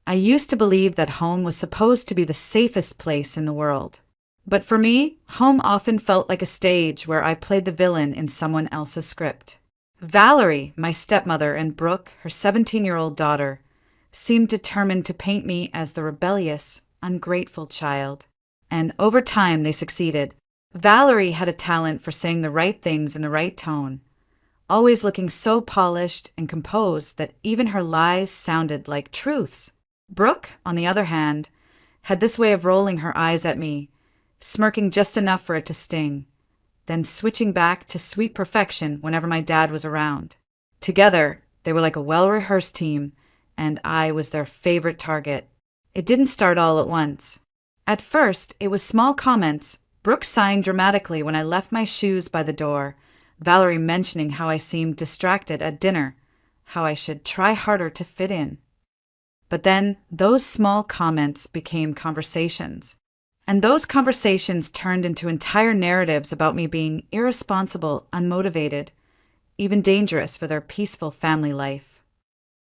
I used to believe that home was supposed to be the safest place in the world. But for me, home often felt like a stage where I played the villain in someone else's script. Valerie, my stepmother, and Brooke, her 17-year-old daughter, seemed determined to paint me as the rebellious, ungrateful child. And over time, they succeeded. Valerie had a talent for saying the right things in the right tone, always looking so polished and composed that even her lies sounded like truths. Brooke, on the other hand, had this way of rolling her eyes at me, smirking just enough for it to sting, then switching back to sweet perfection whenever my dad was around. Together, they were like a well-rehearsed team, and I was their favorite target. It didn't start all at once. At first, it was small comments, Brooke sighing dramatically when I left my shoes by the door, Valerie mentioning how I seemed distracted at dinner, how I should try harder to fit in. But then, those small comments became conversations. And those conversations turned into entire narratives about me being irresponsible, unmotivated, even dangerous for their peaceful family life.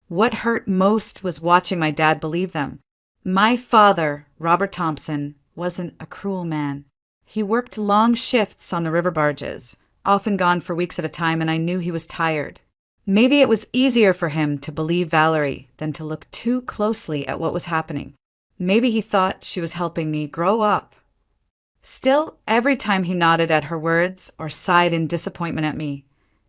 What hurt most was watching my dad believe them. My father, Robert Thompson, wasn't a cruel man. He worked long shifts on the river barges, often gone for weeks at a time, and I knew he was tired. Maybe it was easier for him to believe Valerie than to look too closely at what was happening. Maybe he thought she was helping me grow up. Still, every time he nodded at her words or sighed in disappointment at me,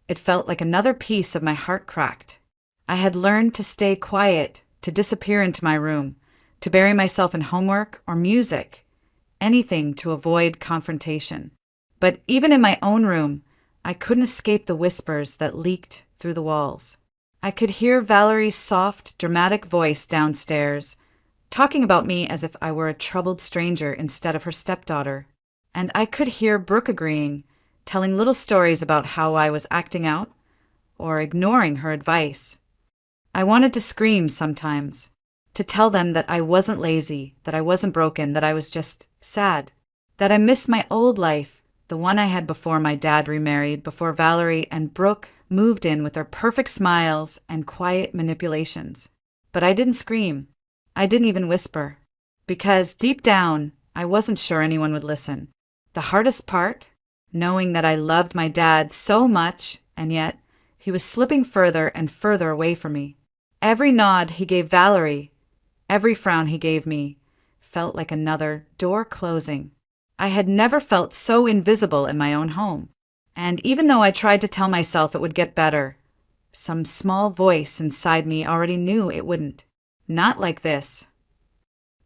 it felt like another piece of my heart cracked. I had learned to stay quiet, to disappear into my room, to bury myself in homework or music, anything to avoid confrontation. But even in my own room, I couldn't escape the whispers that leaked through the walls. I could hear Valerie's soft, dramatic voice downstairs, talking about me as if I were a troubled stranger instead of her stepdaughter. And I could hear Brooke agreeing, telling little stories about how I was acting out or ignoring her advice. I wanted to scream sometimes, to tell them that I wasn't lazy, that I wasn't broken, that I was just sad, that I missed my old life, the one I had before my dad remarried, before Valerie and Brooke moved in with their perfect smiles and quiet manipulations. But I didn't scream. I didn't even whisper. Because deep down, I wasn't sure anyone would listen. The hardest part? Knowing that I loved my dad so much, and yet he was slipping further and further away from me. Every nod he gave Valerie, every frown he gave me, felt like another door closing. I had never felt so invisible in my own home. And even though I tried to tell myself it would get better, some small voice inside me already knew it wouldn't. Not like this.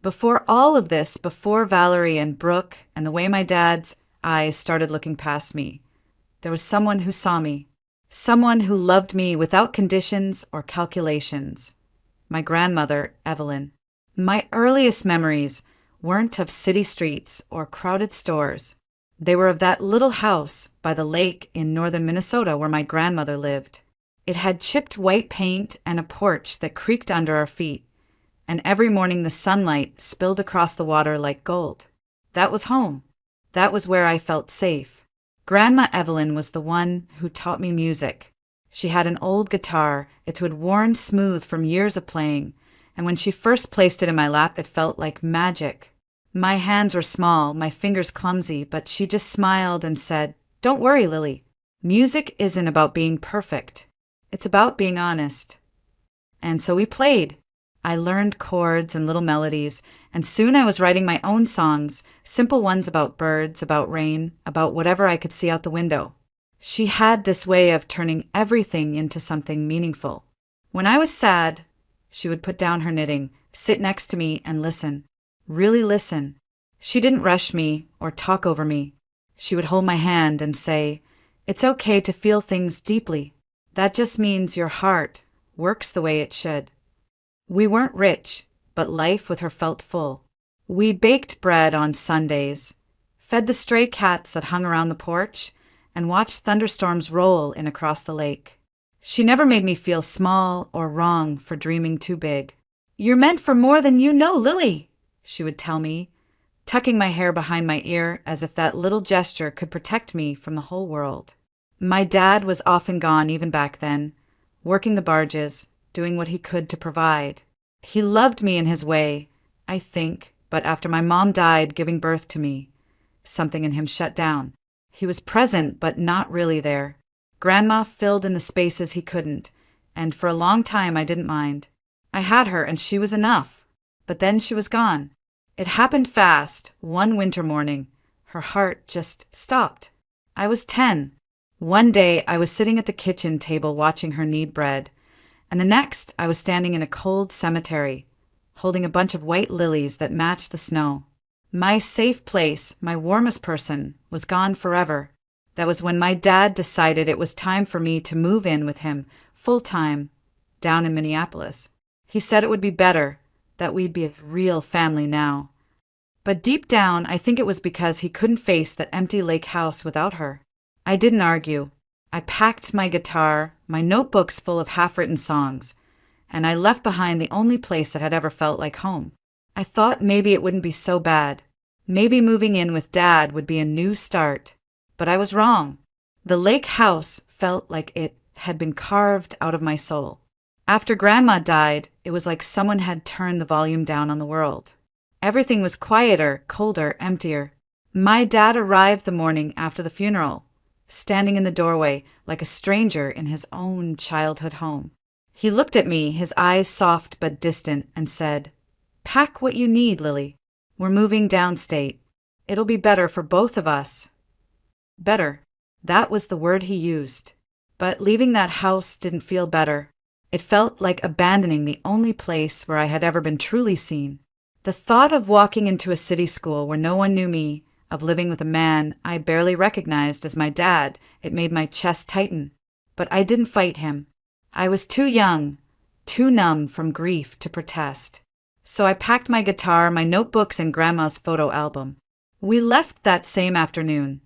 Before all of this, before Valerie and Brooke and the way my dad's eyes started looking past me, there was someone who saw me. Someone who loved me without conditions or calculations. My grandmother, Evelyn. My earliest memories weren't of city streets or crowded stores. They were of that little house by the lake in northern Minnesota where my grandmother lived. It had chipped white paint and a porch that creaked under our feet, and every morning the sunlight spilled across the water like gold. That was home. That was where I felt safe. Grandma Evelyn was the one who taught me music. She had an old guitar. It had worn smooth from years of playing, and when she first placed it in my lap, it felt like magic. My hands were small, my fingers clumsy, but she just smiled and said, "Don't worry, Lily. Music isn't about being perfect. It's about being honest." And so we played. I learned chords and little melodies, and soon I was writing my own songs, simple ones about birds, about rain, about whatever I could see out the window. She had this way of turning everything into something meaningful. When I was sad, she would put down her knitting, sit next to me, and listen. Really listen. She didn't rush me or talk over me. She would hold my hand and say, "It's okay to feel things deeply. That just means your heart works the way it should." We weren't rich, but life with her felt full. We baked bread on Sundays, fed the stray cats that hung around the porch, and watched thunderstorms roll in across the lake. She never made me feel small or wrong for dreaming too big. "You're meant for more than you know, Lily," she would tell me, tucking my hair behind my ear as if that little gesture could protect me from the whole world. My dad was often gone even back then, working the barges, doing what he could to provide. He loved me in his way, I think, but after my mom died giving birth to me, something in him shut down. He was present, but not really there. Grandma filled in the spaces he couldn't, and for a long time I didn't mind. I had her and she was enough. But then she was gone. It happened fast, one winter morning. Her heart just stopped. I was 10. One day I was sitting at the kitchen table watching her knead bread, and the next I was standing in a cold cemetery, holding a bunch of white lilies that matched the snow. My safe place, my warmest person, was gone forever. That was when my dad decided it was time for me to move in with him, full-time, down in Minneapolis. He said it would be better, that we'd be a real family now. But deep down, I think it was because he couldn't face that empty lake house without her. I didn't argue. I packed my guitar, my notebooks full of half-written songs, and I left behind the only place that had ever felt like home. I thought maybe it wouldn't be so bad. Maybe moving in with Dad would be a new start. But I was wrong. The lake house felt like it had been carved out of my soul. After Grandma died, it was like someone had turned the volume down on the world. Everything was quieter, colder, emptier. My dad arrived the morning after the funeral, standing in the doorway like a stranger in his own childhood home. He looked at me, his eyes soft but distant, and said, "Pack what you need, Lily. We're moving downstate. It'll be better for both of us." Better. That was the word he used. But leaving that house didn't feel better. It felt like abandoning the only place where I had ever been truly seen. The thought of walking into a city school where no one knew me, of living with a man I barely recognized as my dad, it made my chest tighten. But I didn't fight him. I was too young, too numb from grief to protest. So I packed my guitar, my notebooks, and Grandma's photo album. We left that same afternoon,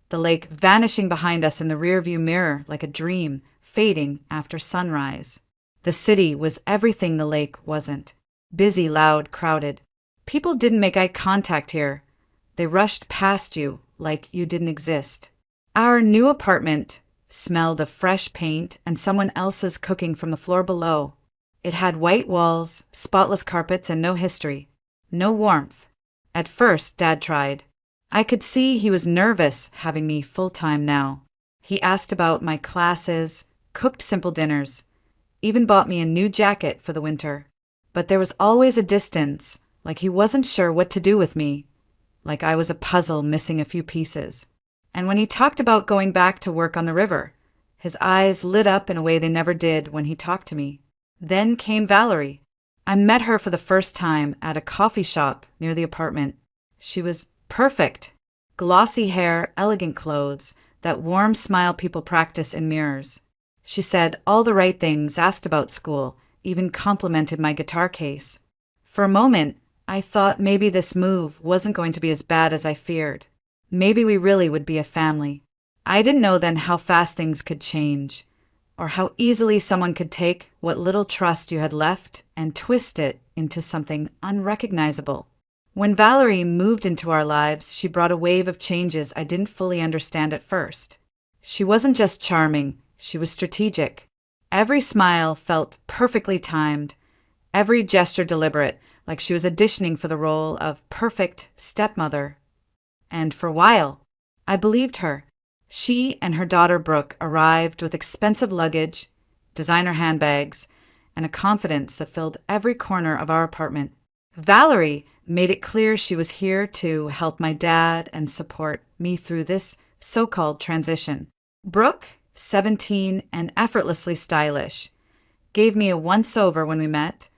the lake vanishing behind us in the rearview mirror like a dream, fading after sunrise. The city was everything the lake wasn't. Busy, loud, crowded. People didn't make eye contact here. They rushed past you like you didn't exist. Our new apartment smelled of fresh paint and someone else's cooking from the floor below. It had white walls, spotless carpets, and no history. No warmth. At first, Dad tried. I could see he was nervous having me full-time now. He asked about my classes, cooked simple dinners, even bought me a new jacket for the winter. But there was always a distance, like he wasn't sure what to do with me, like I was a puzzle missing a few pieces. And when he talked about going back to work on the river, his eyes lit up in a way they never did when he talked to me. Then came Valerie. I met her for the first time at a coffee shop near the apartment. She was perfect. Glossy hair, elegant clothes, that warm smile people practice in mirrors. She said all the right things, asked about school, even complimented my guitar case. For a moment, I thought maybe this move wasn't going to be as bad as I feared. Maybe we really would be a family. I didn't know then how fast things could change, or how easily someone could take what little trust you had left and twist it into something unrecognizable. When Valerie moved into our lives, she brought a wave of changes I didn't fully understand at first. She wasn't just charming, she was strategic. Every smile felt perfectly timed, every gesture deliberate, like she was auditioning for the role of perfect stepmother. And for a while, I believed her. She and her daughter Brooke arrived with expensive luggage, designer handbags, and a confidence that filled every corner of our apartment. Valerie made it clear she was here to help my dad and support me through this so-called transition. Brooke, 17 and effortlessly stylish, gave me a once-over when we met,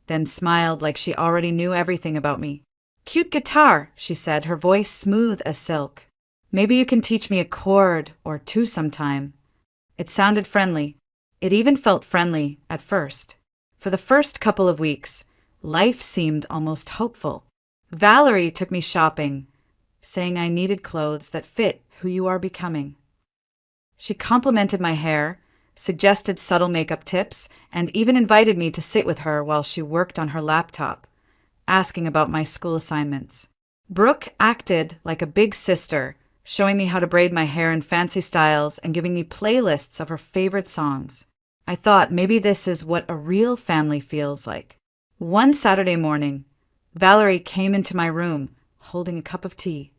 then smiled like she already knew everything about me. "Cute guitar," she said, her voice smooth as silk. "Maybe you can teach me a chord or two sometime." It sounded friendly. It even felt friendly at first. For the first couple of weeks, life seemed almost hopeful. Valerie took me shopping, saying I needed clothes that fit who you are becoming. She complimented my hair, suggested subtle makeup tips, and even invited me to sit with her while she worked on her laptop, asking about my school assignments. Brooke acted like a big sister, showing me how to braid my hair in fancy styles and giving me playlists of her favorite songs. I thought maybe this is what a real family feels like. One Saturday morning, Valerie came into my room, holding a cup of tea.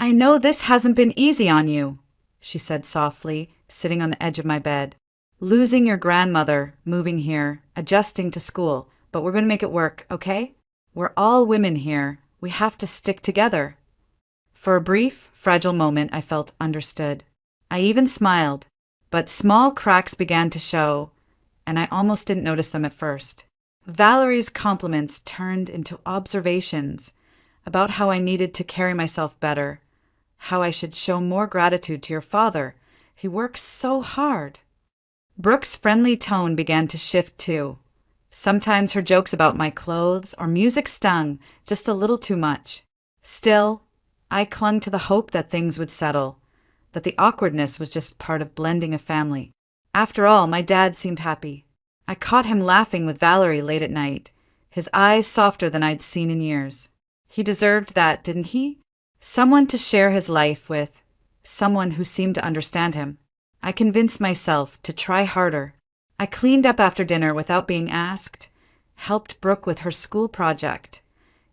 "I know this hasn't been easy on you," she said softly, sitting on the edge of my bed. "Losing your grandmother, moving here, adjusting to school, but we're going to make it work, okay? We're all women here. We have to stick together." For a brief, fragile moment, I felt understood. I even smiled, but small cracks began to show, and I almost didn't notice them at first. Valerie's compliments turned into observations about how I needed to carry myself better, how I should show more gratitude to your father. He works so hard. Brooke's friendly tone began to shift too. Sometimes her jokes about my clothes or music stung just a little too much. Still, I clung to the hope that things would settle, that the awkwardness was just part of blending a family. After all, my dad seemed happy. I caught him laughing with Valerie late at night, his eyes softer than I'd seen in years. He deserved that, didn't he? Someone to share his life with, someone who seemed to understand him. I convinced myself to try harder. I cleaned up after dinner without being asked, helped Brooke with her school project,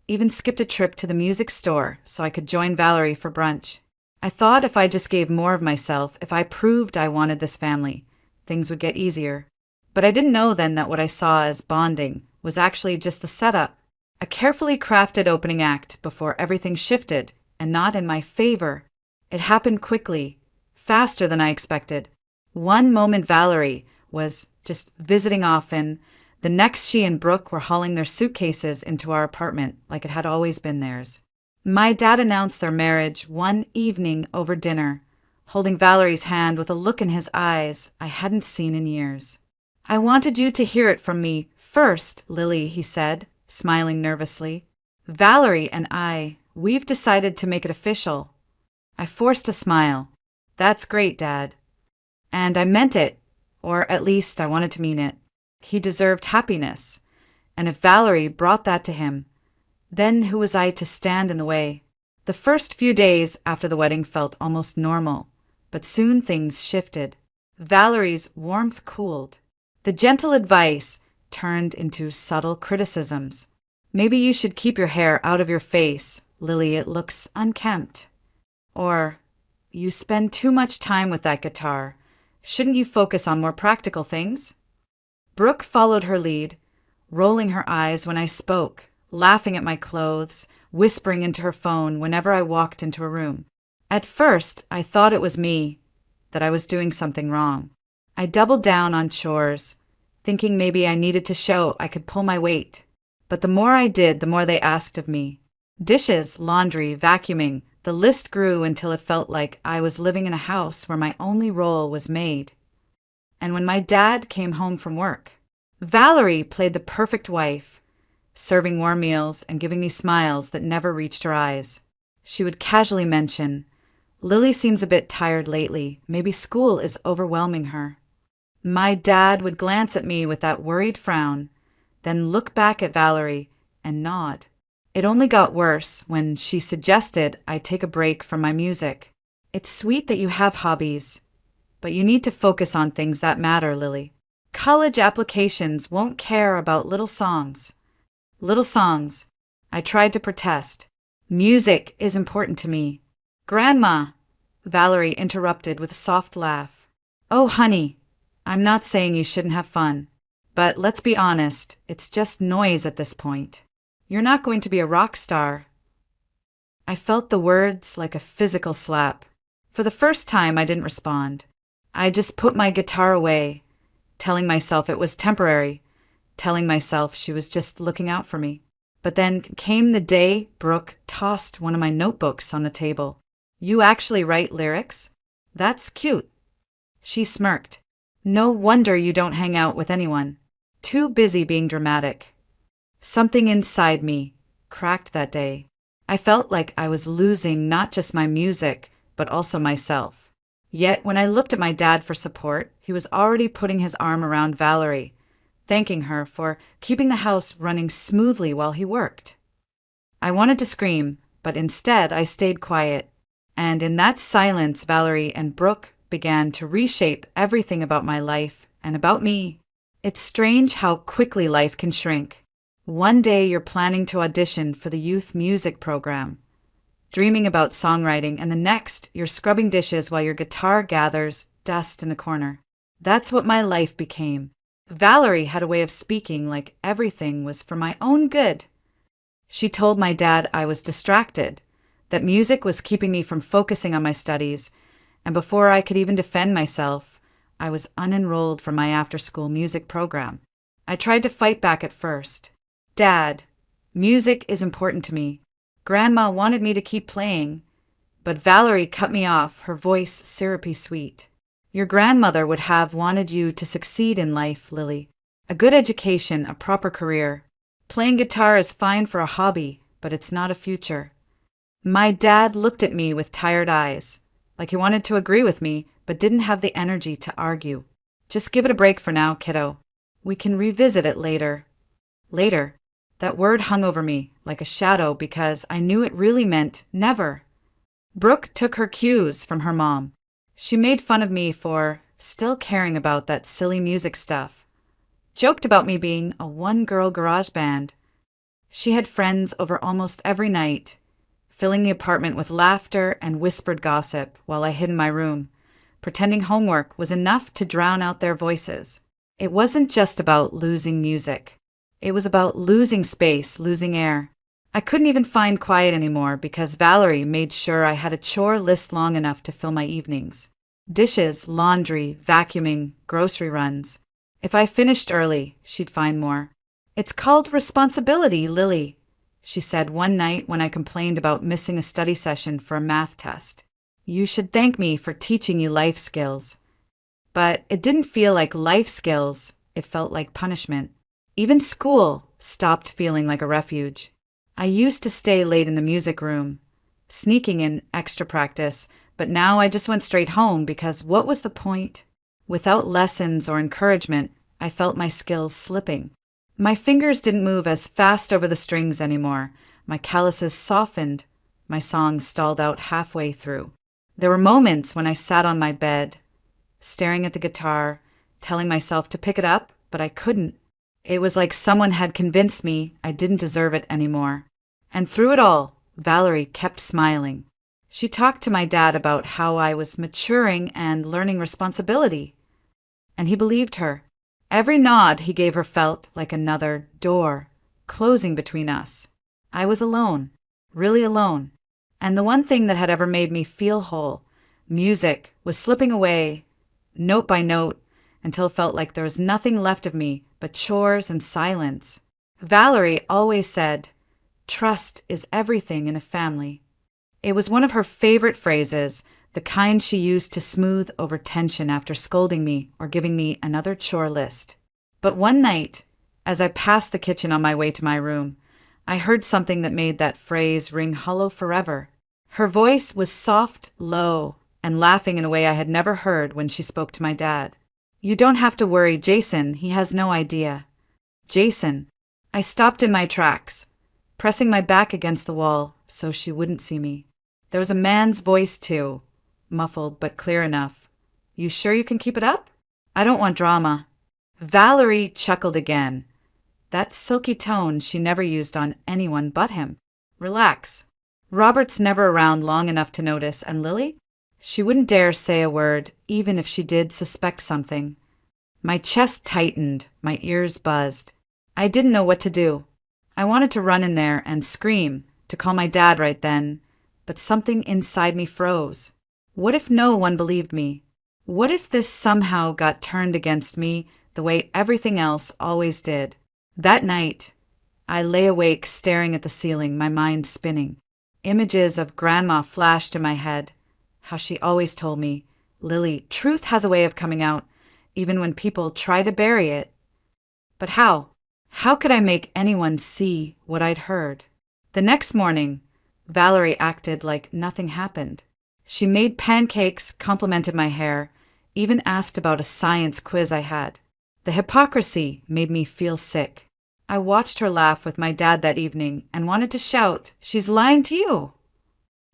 even skipped a trip to the music store so I could join Valerie for brunch. I thought if I just gave more of myself, if I proved I wanted this family, things would get easier. But I didn't know then that what I saw as bonding was actually just the setup, a carefully crafted opening act before everything shifted, and not in my favor. It happened quickly, faster than I expected. One moment Valerie was just visiting often, the next she and Brooke were hauling their suitcases into our apartment like it had always been theirs. My dad announced their marriage one evening over dinner, holding Valerie's hand with a look in his eyes I hadn't seen in years. "I wanted you to hear it from me first, Lily," he said, smiling nervously. "Valerie and we've decided to make it official." I forced a smile. "That's great, Dad." And I meant it, or at least I wanted to mean it. He deserved happiness, and if Valerie brought that to him, then who was I to stand in the way? The first few days after the wedding felt almost normal, but soon things shifted. Valerie's warmth cooled. The gentle advice turned into subtle criticisms. "Maybe you should keep your hair out of your face, Lily, it looks unkempt." Or, "You spend too much time with that guitar. Shouldn't you focus on more practical things?" Brooke followed her lead, rolling her eyes when I spoke, laughing at my clothes, whispering into her phone whenever I walked into a room. At first, I thought it was me, that I was doing something wrong. I doubled down on chores, thinking maybe I needed to show I could pull my weight. But the more I did, the more they asked of me. Dishes, laundry, vacuuming, the list grew until it felt like I was living in a house where my only role was maid. And when my dad came home from work, Valerie played the perfect wife, serving warm meals and giving me smiles that never reached her eyes. She would casually mention, "Lily seems a bit tired lately. Maybe school is overwhelming her." My dad would glance at me with that worried frown, then look back at Valerie and nod. It only got worse when she suggested I take a break from my music. "It's sweet that you have hobbies, but you need to focus on things that matter, Lily. College applications won't care about little songs." Little songs. I tried to protest. "Music is important to me." "Grandma," Valerie interrupted with a soft laugh. "Oh, honey, I'm not saying you shouldn't have fun, but let's be honest, it's just noise at this point. You're not going to be a rock star." I felt the words like a physical slap. For the first time, I didn't respond. I just put my guitar away, telling myself it was temporary, telling myself she was just looking out for me. But then came the day Brooke tossed one of my notebooks on the table. "You actually write lyrics? That's cute." She smirked. "No wonder you don't hang out with anyone. Too busy being dramatic." Something inside me cracked that day. I felt like I was losing not just my music, but also myself. Yet when I looked at my dad for support, he was already putting his arm around Valerie, thanking her for keeping the house running smoothly while he worked. I wanted to scream, but instead I stayed quiet. And in that silence, Valerie and Brooke began to reshape everything about my life and about me. It's strange how quickly life can shrink. One day you're planning to audition for the youth music program, dreaming about songwriting, and the next you're scrubbing dishes while your guitar gathers dust in the corner. That's what my life became. Valerie had a way of speaking like everything was for my own good. She told my dad I was distracted, that music was keeping me from focusing on my studies, and before I could even defend myself, I was unenrolled from my after-school music program. I tried to fight back at first. Dad, music is important to me. Grandma wanted me to keep playing, but Valerie cut me off, her voice syrupy sweet. Your grandmother would have wanted you to succeed in life, Lily. A good education, a proper career. Playing guitar is fine for a hobby, but it's not a future. My dad looked at me with tired eyes, like he wanted to agree with me, but didn't have the energy to argue. Just give it a break for now, kiddo. We can revisit it later. Later. That word hung over me like a shadow because I knew it really meant never. Brooke took her cues from her mom. She made fun of me for still caring about that silly music stuff. Joked about me being a one-girl garage band. She had friends over almost every night, filling the apartment with laughter and whispered gossip while I hid in my room, pretending homework was enough to drown out their voices. It wasn't just about losing music. It was about losing space, losing air. I couldn't even find quiet anymore because Valerie made sure I had a chore list long enough to fill my evenings. Dishes, laundry, vacuuming, grocery runs. If I finished early, she'd find more. It's called responsibility, Lily, she said one night when I complained about missing a study session for a math test. You should thank me for teaching you life skills. But it didn't feel like life skills, it felt like punishment. Even school stopped feeling like a refuge. I used to stay late in the music room, sneaking in extra practice, but now I just went straight home because what was the point? Without lessons or encouragement, I felt my skills slipping. My fingers didn't move as fast over the strings anymore. My calluses softened. My songs stalled out halfway through. There were moments when I sat on my bed, staring at the guitar, telling myself to pick it up, but I couldn't. It was like someone had convinced me I didn't deserve it anymore. And through it all, Valerie kept smiling. She talked to my dad about how I was maturing and learning responsibility. And he believed her. Every nod he gave her felt like another door closing between us. I was alone, really alone. And the one thing that had ever made me feel whole, music, was slipping away, note by note, until it felt like there was nothing left of me but chores and silence. Valerie always said, "Trust is everything in a family." It was one of her favorite phrases, the kind she used to smooth over tension after scolding me or giving me another chore list. But one night, as I passed the kitchen on my way to my room, I heard something that made that phrase ring hollow forever. Her voice was soft, low, and laughing in a way I had never heard when she spoke to my dad. "You don't have to worry, Jason, he has no idea." Jason. I stopped in my tracks, pressing my back against the wall so she wouldn't see me. There was a man's voice too, muffled but clear enough. "You sure you can keep it up? I don't want drama." Valerie chuckled again. That silky tone she never used on anyone but him. "Relax. Robert's never around long enough to notice, and Lily? She wouldn't dare say a word, even if she did suspect something." My chest tightened, my ears buzzed. I didn't know what to do. I wanted to run in there and scream, to call my dad right then, but something inside me froze. What if no one believed me? What if this somehow got turned against me the way everything else always did? That night, I lay awake staring at the ceiling, my mind spinning. Images of Grandma flashed in my head. How she always told me, "Lily, truth has a way of coming out, even when people try to bury it." But how? How could I make anyone see what I'd heard? The next morning, Valerie acted like nothing happened. She made pancakes, complimented my hair, even asked about a science quiz I had. The hypocrisy made me feel sick. I watched her laugh with my dad that evening and wanted to shout, "She's lying to you!"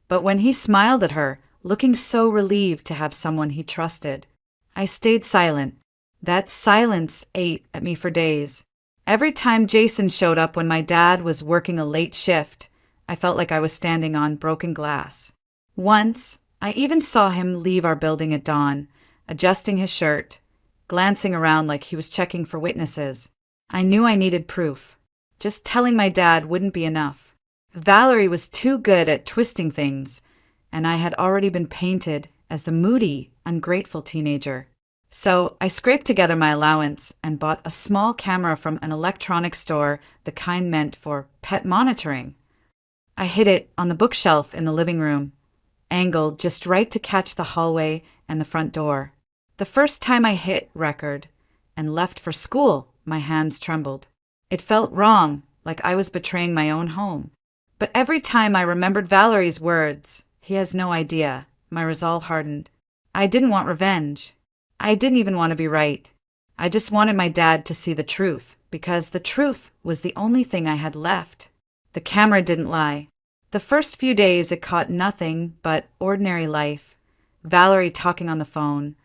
But when he smiled at her, looking so relieved to have someone he trusted, I stayed silent. That silence ate at me for days. Every time Jason showed up when my dad was working a late shift, I felt like I was standing on broken glass. Once, I even saw him leave our building at dawn, adjusting his shirt, glancing around like he was checking for witnesses. I knew I needed proof. Just telling my dad wouldn't be enough. Valerie was too good at twisting things, and I had already been painted as the moody, ungrateful teenager. So I scraped together my allowance and bought a small camera from an electronics store, the kind meant for pet monitoring. I hid it on the bookshelf in the living room, angled just right to catch the hallway and the front door. The first time I hit record and left for school, my hands trembled. It felt wrong, like I was betraying my own home. But every time I remembered Valerie's words, "He has no idea," my resolve hardened. I didn't want revenge. I didn't even want to be right. I just wanted my dad to see the truth, because the truth was the only thing I had left. The camera didn't lie. The first few days it caught nothing but ordinary life. Valerie talking on the phone,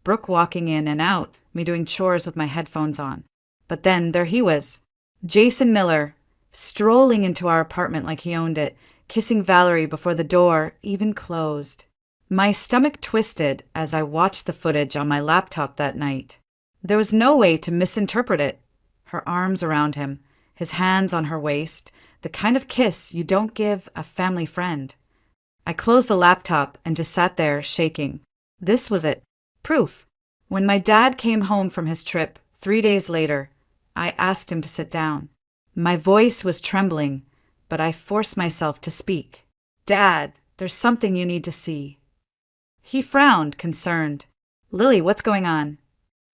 Brooke walking in and out, me doing chores with my headphones on. But then there he was, Jason Miller, strolling into our apartment like he owned it, kissing Valerie before the door even closed. My stomach twisted as I watched the footage on my laptop that night. There was no way to misinterpret it. Her arms around him, his hands on her waist, the kind of kiss you don't give a family friend. I closed the laptop and just sat there shaking. This was it. Proof. When my dad came home from his trip 3 days later, I asked him to sit down. My voice was trembling, but I forced myself to speak. "Dad, there's something you need to see." He frowned, concerned. "Lily, what's going on?"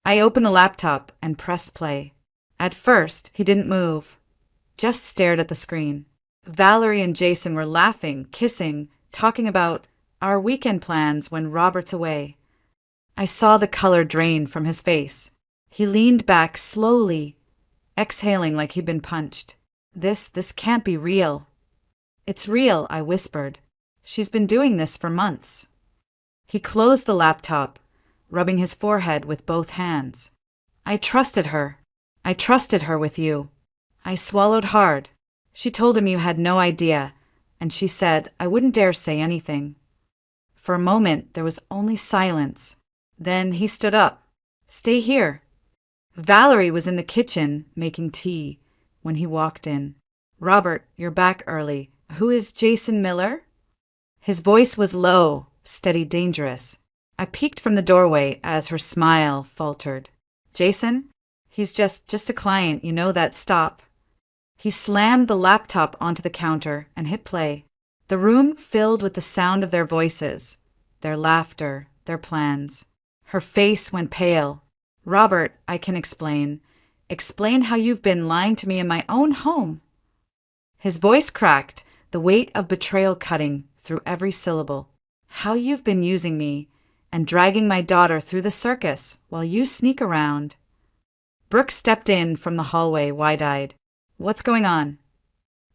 I opened the laptop and pressed play. At first, he didn't move, just stared at the screen. Valerie and Jason were laughing, kissing, talking about our weekend plans when Robert's away. I saw the color drain from his face. He leaned back slowly, exhaling like he'd been punched. This can't be real." "It's real," I whispered. "She's been doing this for months." He closed the laptop, rubbing his forehead with both hands. "I trusted her. I trusted her with you." I swallowed hard. "She told him you had no idea, and she said I wouldn't dare say anything." For a moment, there was only silence. Then he stood up. "Stay here." Valerie was in the kitchen making tea when he walked in. "Robert, you're back early. Who is Jason Miller?" His voice was low, steady, dangerous. I peeked from the doorway as her smile faltered. "Jason? He's just a client, you know that. Stop." He slammed the laptop onto the counter and hit play. The room filled with the sound of their voices, their laughter, their plans. Her face went pale. "Robert, I can explain. Explain how you've been lying to me in my own home." His voice cracked, the weight of betrayal cutting through every syllable. "How you've been using me and dragging my daughter through the circus while you sneak around." Brooke stepped in from the hallway, wide-eyed. "What's going on?"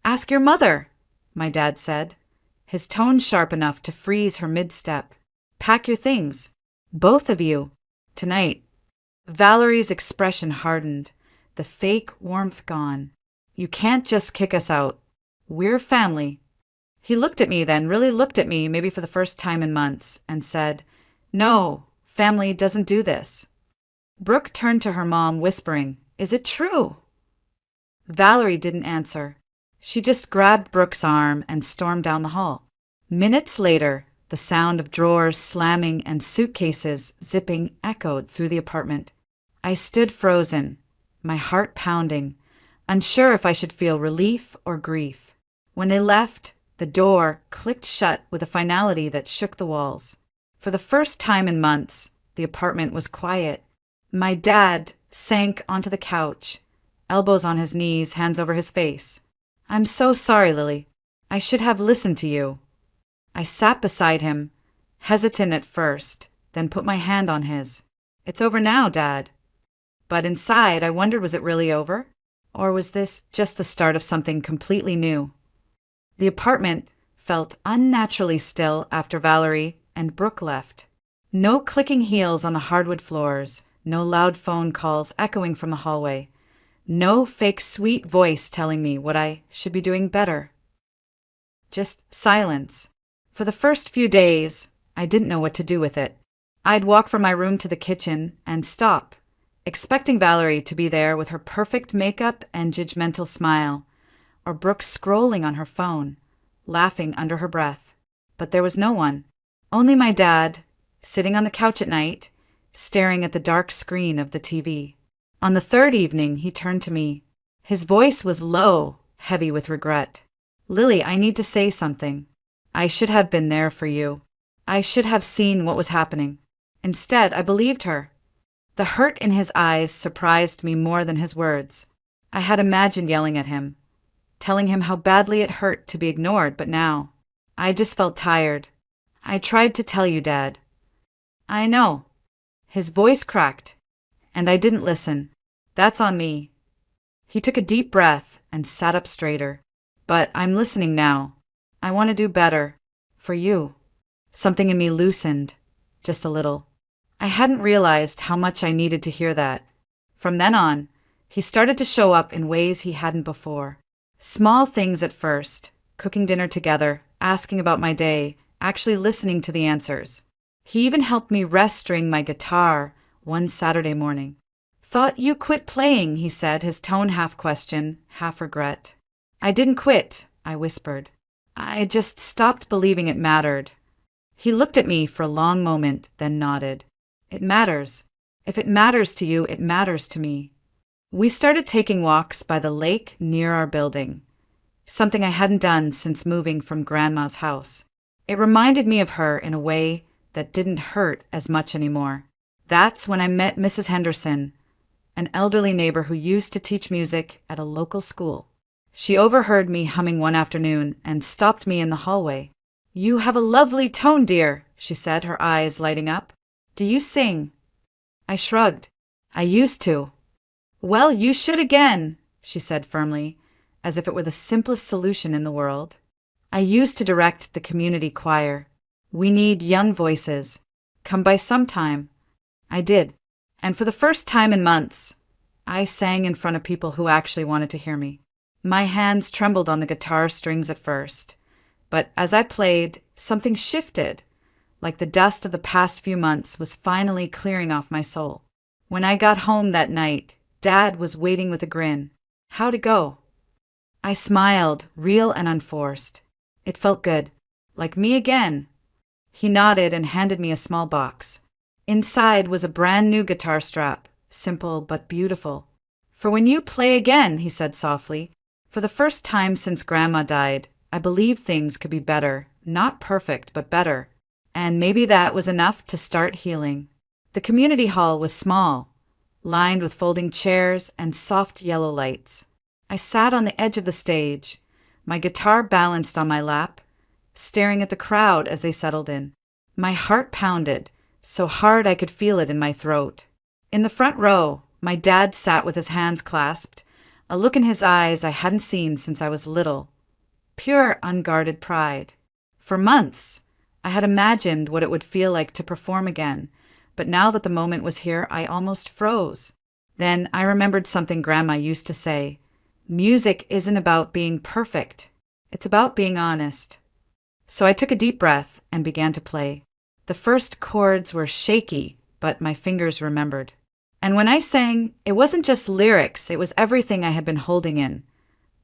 "Ask your mother," my dad said, his tone sharp enough to freeze her mid-step. "Pack your things. Both of you. Tonight." Valerie's expression hardened, the fake warmth gone. "You can't just kick us out. We're family." He looked at me then, really looked at me, maybe for the first time in months, and said, "No, family doesn't do this." Brooke turned to her mom, whispering, "Is it true?" Valerie didn't answer. She just grabbed Brooke's arm and stormed down the hall. Minutes later, the sound of drawers slamming and suitcases zipping echoed through the apartment. I stood frozen, my heart pounding, unsure if I should feel relief or grief. When they left, the door clicked shut with a finality that shook the walls. For the first time in months, the apartment was quiet. My dad sank onto the couch, elbows on his knees, hands over his face. "I'm so sorry, Lily. I should have listened to you." I sat beside him, hesitant at first, then put my hand on his. "It's over now, Dad." But inside, I wondered, was it really over? Or was this just the start of something completely new? The apartment felt unnaturally still after Valerie and Brooke left. No clicking heels on the hardwood floors, no loud phone calls echoing from the hallway. No fake sweet voice telling me what I should be doing better. Just silence. For the first few days, I didn't know what to do with it. I'd walk from my room to the kitchen and stop, expecting Valerie to be there with her perfect makeup and judgmental smile, or Brooke scrolling on her phone, laughing under her breath. But there was no one. Only my dad, sitting on the couch at night, staring at the dark screen of the TV. On the third evening, he turned to me. His voice was low, heavy with regret. "Lily, I need to say something. I should have been there for you. I should have seen what was happening. Instead, I believed her." The hurt in his eyes surprised me more than his words. I had imagined yelling at him, telling him how badly it hurt to be ignored, but now, I just felt tired. "I tried to tell you, Dad." "I know." His voice cracked, and I didn't listen. "That's on me." He took a deep breath and sat up straighter. "But I'm listening now. I want to do better. For you." Something in me loosened, just a little. I hadn't realized how much I needed to hear that. From then on, he started to show up in ways he hadn't before. Small things at first, cooking dinner together, asking about my day, actually listening to the answers. He even helped me rest string my guitar one Saturday morning. "Thought you quit playing," he said, his tone half question, half regret. "I didn't quit," I whispered. "I just stopped believing it mattered." He looked at me for a long moment, then nodded. "It matters. If it matters to you, it matters to me." We started taking walks by the lake near our building, something I hadn't done since moving from Grandma's house. It reminded me of her in a way that didn't hurt as much anymore. That's when I met Mrs. Henderson, an elderly neighbor who used to teach music at a local school. She overheard me humming one afternoon and stopped me in the hallway. "You have a lovely tone, dear," she said, her eyes lighting up. "Do you sing?" I shrugged. "I used to." "Well, you should again," she said firmly, as if it were the simplest solution in the world. "I used to direct the community choir. We need young voices. Come by sometime." I did, and for the first time in months, I sang in front of people who actually wanted to hear me. My hands trembled on the guitar strings at first, but as I played, something shifted, like the dust of the past few months was finally clearing off my soul. When I got home that night, Dad was waiting with a grin. "How'd it go?" I smiled, real and unforced. It felt good. Like me again. He nodded and handed me a small box. Inside was a brand new guitar strap, simple but beautiful. "For when you play again," he said softly. "For the first time since Grandma died, I believed things could be better. Not perfect, but better. And maybe that was enough to start healing." The community hall was small, lined with folding chairs and soft yellow lights. I sat on the edge of the stage, my guitar balanced on my lap, staring at the crowd as they settled in. My heart pounded, so hard I could feel it in my throat. In the front row, my dad sat with his hands clasped, a look in his eyes I hadn't seen since I was little. Pure, unguarded pride. For months, I had imagined what it would feel like to perform again, but now that the moment was here, I almost froze. Then I remembered something Grandma used to say. Music isn't about being perfect. It's about being honest. So I took a deep breath and began to play. The first chords were shaky, but my fingers remembered. And when I sang, it wasn't just lyrics, it was everything I had been holding in.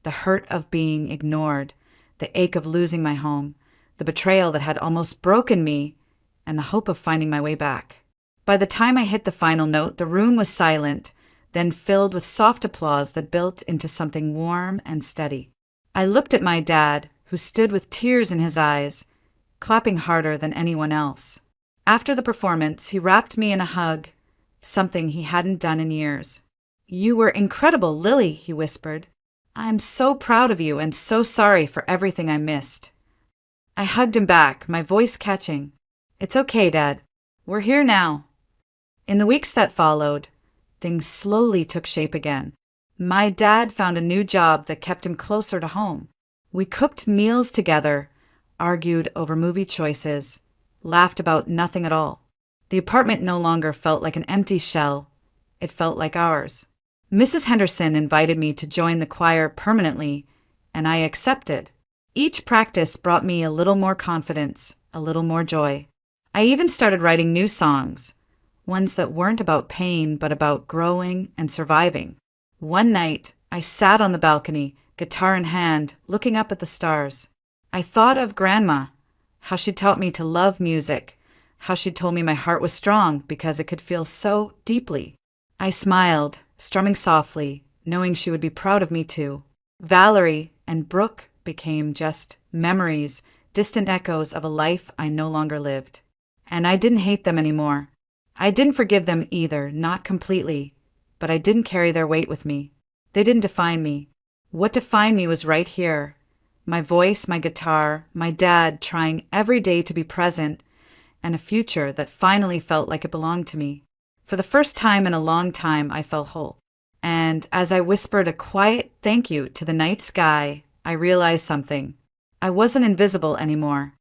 The hurt of being ignored, the ache of losing my home, the betrayal that had almost broken me, and the hope of finding my way back. By the time I hit the final note, the room was silent, then filled with soft applause that built into something warm and steady. I looked at my dad, who stood with tears in his eyes, clapping harder than anyone else. After the performance, he wrapped me in a hug, something he hadn't done in years. "You were incredible, Lily," he whispered. "I'm so proud of you and so sorry for everything I missed." I hugged him back, my voice catching. "It's okay, Dad. We're here now." In the weeks that followed, things slowly took shape again. My dad found a new job that kept him closer to home. We cooked meals together, argued over movie choices, laughed about nothing at all. The apartment no longer felt like an empty shell. It felt like ours. Mrs. Henderson invited me to join the choir permanently, and I accepted. Each practice brought me a little more confidence, a little more joy. I even started writing new songs, ones that weren't about pain but about growing and surviving. One night, I sat on the balcony, guitar in hand, looking up at the stars. I thought of Grandma, how she taught me to love music, how she told me my heart was strong because it could feel so deeply. I smiled, strumming softly, knowing she would be proud of me too. Valerie and Brooke became just memories, distant echoes of a life I no longer lived. And I didn't hate them anymore. I didn't forgive them either, not completely, but I didn't carry their weight with me. They didn't define me. What defined me was right here. My voice, my guitar, my dad trying every day to be present, and a future that finally felt like it belonged to me. For the first time in a long time, I felt whole. And as I whispered a quiet thank you to the night sky, I realized something. I wasn't invisible anymore.